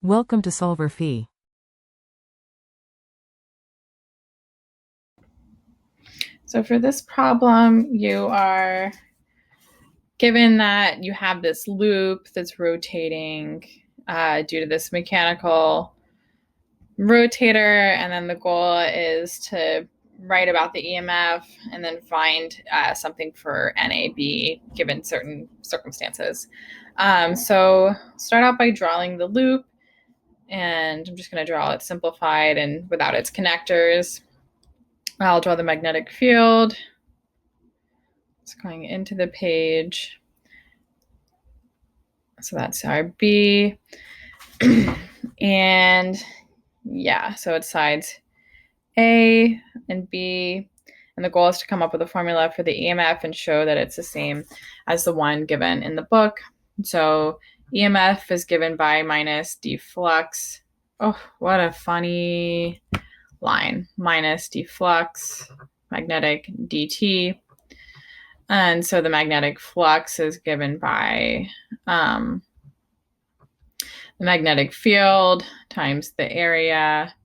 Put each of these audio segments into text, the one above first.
Welcome to solverfy. So for this problem, you are given that you have this loop that's rotating due to this mechanical rotator, and then the goal is to write about the EMF and then find something for NAB given certain circumstances. So start out by drawing the loop, and I'm just going to draw it simplified and without its connectors. I'll draw the magnetic field. It's going into the page. So that's our B. And yeah, so it's sides A and B. And the goal is to come up with a formula for the EMF and show that it's the same as the one given in the book. So EMF is given by minus d flux. Oh, what a funny line. Minus d flux, magnetic dt. And so the magnetic flux is given by the magnetic field times the area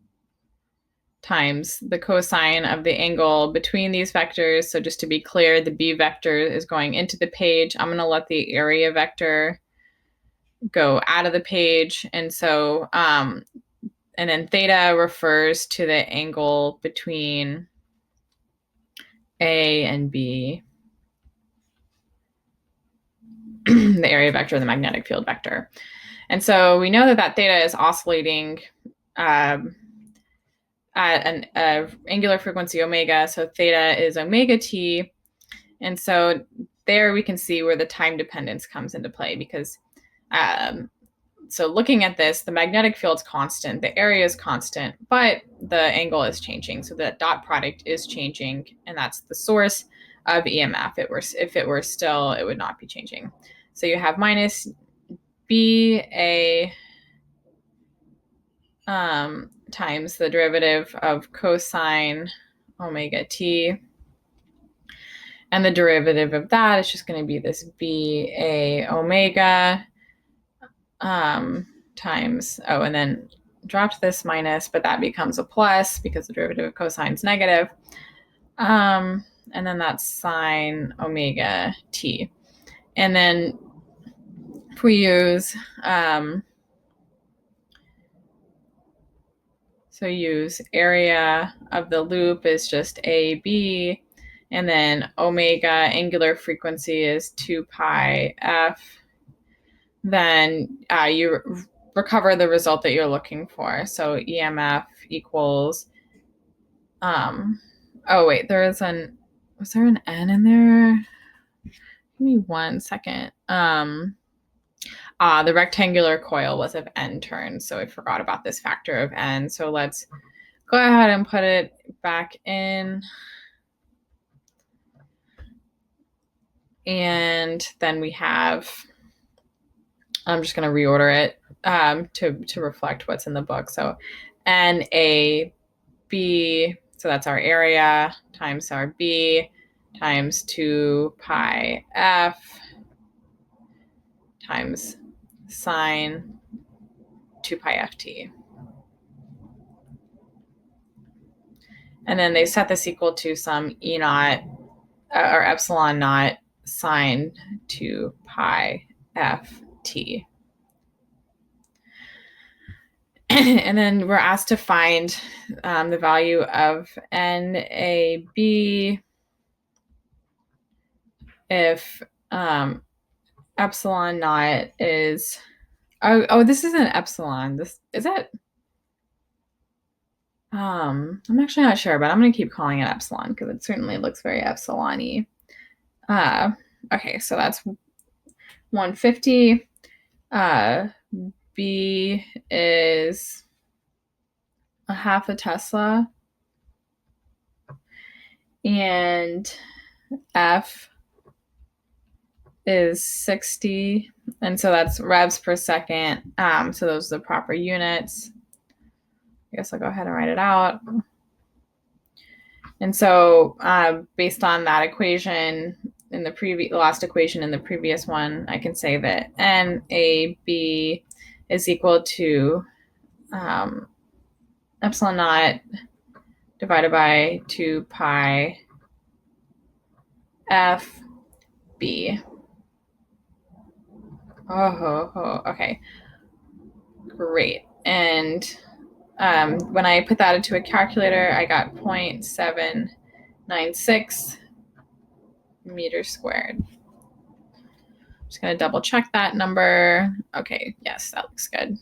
times the cosine of the angle between these vectors. So just to be clear, the B vector is going into the page. I'm going to let the area vector go out of the page. And so, and then theta refers to the angle between A and B, the area vector and the magnetic field vector. And so we know that that theta is oscillating at an angular frequency omega. So theta is omega t. And so there we can see where the time dependence comes into play, because so looking at this, the magnetic field's constant, the area is constant, but the angle is changing. So the dot product is changing, and that's the source of EMF. If it were still, it would not be changing. So you have minus BA times the derivative of cosine omega t. And the derivative of that is just going to be this BA omega times, and then dropped this minus, but that becomes a plus because the derivative of cosine is negative. And then that's sine omega t. And then if we use, so use area of the loop is just AB, and then omega angular frequency is 2 pi f, then you recover the result that you're looking for. So EMF equals, oh wait, was there an N in there? Give me 1 second. The rectangular coil was of N turns, so I forgot about this factor of N. So let's go ahead and put it back in. And then we have, I'm just going to reorder it to reflect what's in the book. So NAB, so that's our area, times our B, times 2 pi f, times sine 2 pi ft. And then they set this equal to some E naught, or epsilon naught, sine 2 pi ft. And then we're asked to find the value of NAB if epsilon naught is, oh, this isn't epsilon. This is it. I'm actually not sure, but I'm going to keep calling it epsilon because it certainly looks very epsilon-y. Okay, so that's 150. B is a half a Tesla, and F is 60, and so that's revs per second. So those are the proper units. I guess I'll go ahead and write it out. And so based on that equation in the last equation in the previous one, I can say that NAB is equal to epsilon naught divided by 2 pi f b. Okay, great. And when I put that into a calculator, I got 0.796 meters squared. I'm just going to double check that number. Okay, yes, that looks good.